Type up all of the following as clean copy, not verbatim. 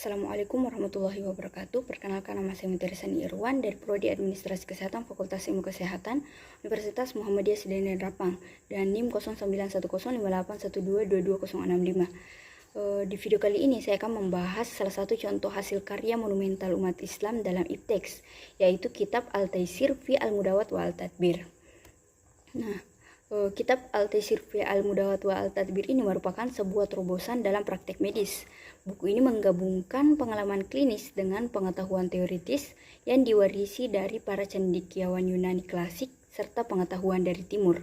Assalamualaikum warahmatullahi wabarakatuh. Perkenalkan, nama saya Mutiarisani Irwan dari Prodi Administrasi Kesehatan Fakultas Ilmu Kesehatan Universitas Muhammadiyah Sedayan Rapang dan NIM 09105812222065. Di video kali ini saya akan membahas salah satu contoh hasil karya monumental umat Islam dalam ipteks, yaitu kitab Al-Taisir fi Al-Mudawat wa Al-Tadbir. Kitab Al-Taisir fi Al-Mudawat wa Al-Tadbir ini merupakan sebuah terobosan dalam praktek medis. Buku ini menggabungkan pengalaman klinis dengan pengetahuan teoritis yang diwarisi dari para cendekiawan Yunani klasik serta pengetahuan dari Timur.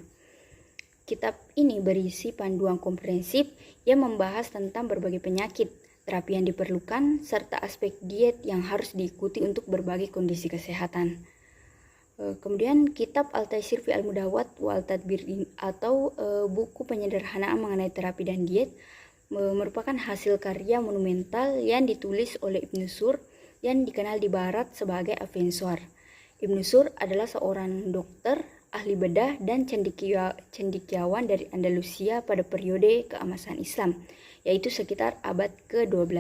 Kitab ini berisi panduan komprehensif yang membahas tentang berbagai penyakit, terapi yang diperlukan, serta aspek diet yang harus diikuti untuk berbagai kondisi kesehatan. Kemudian kitab Al-Taisir fi Al-Mudawat wa Al-Tadbir atau buku penyederhanaan mengenai terapi dan diet merupakan hasil karya monumental yang ditulis oleh Ibnu Sur yang dikenal di barat sebagai Avensor. Ibnu Sur adalah seorang dokter, ahli bedah dan cendekiawan dari Andalusia pada periode keemasan Islam, yaitu sekitar abad ke-12.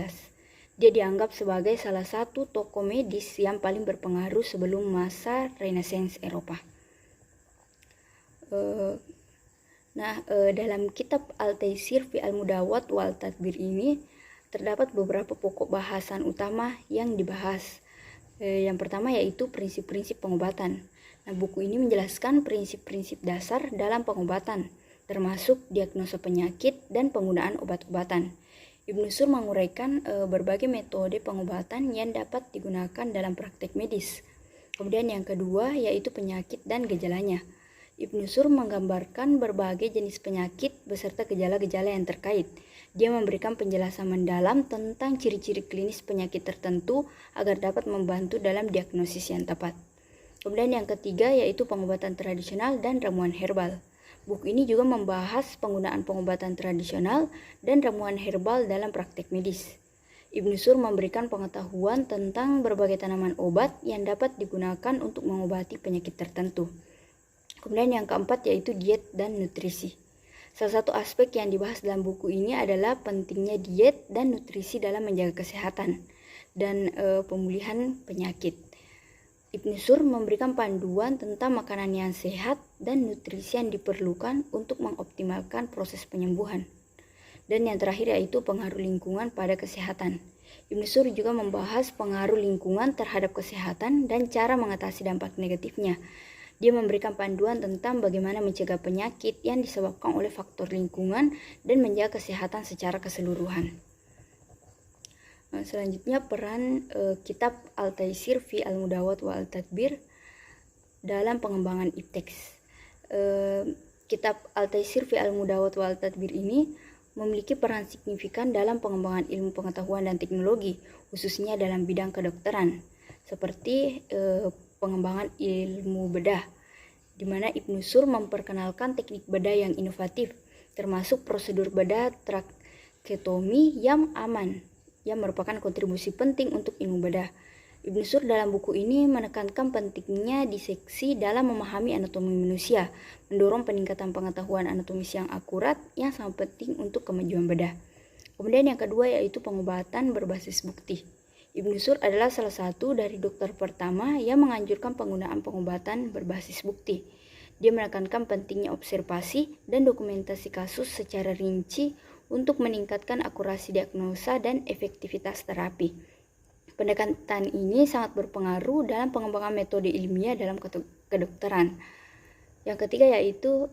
Dia dianggap sebagai salah satu tokoh medis yang paling berpengaruh sebelum masa Renaissance Eropa. Dalam kitab Al-Taisir fi Al-Mudawat wa Al-Tadbir ini terdapat beberapa pokok bahasan utama yang dibahas. Yang pertama yaitu prinsip-prinsip pengobatan. Buku ini menjelaskan prinsip-prinsip dasar dalam pengobatan, termasuk diagnosa penyakit dan penggunaan obat-obatan. Ibnu Sur menguraikan berbagai metode pengobatan yang dapat digunakan dalam praktek medis. Kemudian yang kedua yaitu penyakit dan gejalanya. Ibnu Sur menggambarkan berbagai jenis penyakit beserta gejala-gejala yang terkait. Dia memberikan penjelasan mendalam tentang ciri-ciri klinis penyakit tertentu agar dapat membantu dalam diagnosis yang tepat. Kemudian yang ketiga yaitu pengobatan tradisional dan ramuan herbal. Buku ini juga membahas penggunaan pengobatan tradisional dan ramuan herbal dalam praktek medis. Ibnu Sur memberikan pengetahuan tentang berbagai tanaman obat yang dapat digunakan untuk mengobati penyakit tertentu. Kemudian yang keempat yaitu diet dan nutrisi. Salah satu aspek yang dibahas dalam buku ini adalah pentingnya diet dan nutrisi dalam menjaga kesehatan dan pemulihan penyakit. Ibnu Sur memberikan panduan tentang makanan yang sehat dan nutrisi yang diperlukan untuk mengoptimalkan proses penyembuhan. Dan yang terakhir yaitu pengaruh lingkungan pada kesehatan. Ibnu Sur juga membahas pengaruh lingkungan terhadap kesehatan dan cara mengatasi dampak negatifnya. Dia memberikan panduan tentang bagaimana mencegah penyakit yang disebabkan oleh faktor lingkungan dan menjaga kesehatan secara keseluruhan. Selanjutnya peran kitab Al-Taisir fi Al-Mudawat wa Al-Tadbir dalam pengembangan ipteks. Kitab Al-Taisir fi Al-Mudawat wa Al-Tadbir ini memiliki peran signifikan dalam pengembangan ilmu pengetahuan dan teknologi, khususnya dalam bidang kedokteran, seperti pengembangan ilmu bedah, di mana Ibnu Sur memperkenalkan teknik bedah yang inovatif, termasuk prosedur bedah traketomi yang aman, yang merupakan kontribusi penting untuk ilmu bedah. Ibnu Sur dalam buku ini menekankan pentingnya diseksi dalam memahami anatomi manusia, mendorong peningkatan pengetahuan anatomis yang akurat yang sangat penting untuk kemajuan bedah. Kemudian yang kedua yaitu pengobatan berbasis bukti. Ibnu Sur adalah salah satu dari dokter pertama yang menganjurkan penggunaan pengobatan berbasis bukti. Dia menekankan pentingnya observasi dan dokumentasi kasus secara rinci untuk meningkatkan akurasi diagnosa dan efektivitas terapi. Pendekatan ini sangat berpengaruh dalam pengembangan metode ilmiah dalam kedokteran. Yang ketiga yaitu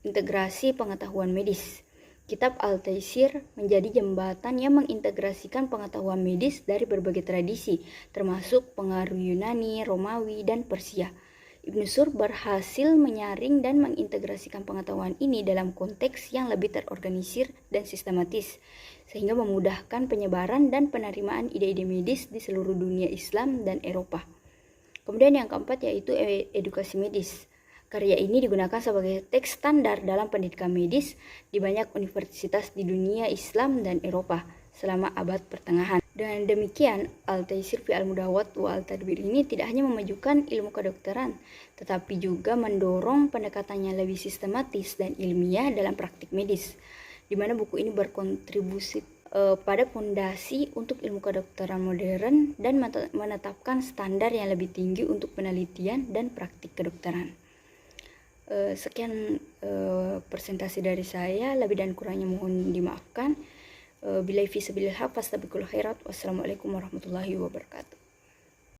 integrasi pengetahuan medis. Kitab Al-Taisir menjadi jembatan yang mengintegrasikan pengetahuan medis dari berbagai tradisi, termasuk pengaruh Yunani, Romawi, dan Persia. Ibnu Sur berhasil menyaring dan mengintegrasikan pengetahuan ini dalam konteks yang lebih terorganisir dan sistematis, sehingga memudahkan penyebaran dan penerimaan ide-ide medis di seluruh dunia Islam dan Eropa. Kemudian yang keempat yaitu edukasi medis. Karya ini digunakan sebagai teks standar dalam pendidikan medis di banyak universitas di dunia Islam dan Eropa selama abad pertengahan. Dengan demikian, Al-Taisir fi Al-Mudawat wa Al-Tadbir ini tidak hanya memajukan ilmu kedokteran, tetapi juga mendorong pendekatannya lebih sistematis dan ilmiah dalam praktik medis, di mana buku ini berkontribusi pada fondasi untuk ilmu kedokteran modern dan menetapkan standar yang lebih tinggi untuk penelitian dan praktik kedokteran. Sekian presentasi dari saya, lebih dan kurangnya mohon dimaafkan. Billahi fi sabilillah, fastabiqul khairat. Wassalamualaikum warahmatullahi wabarakatuh.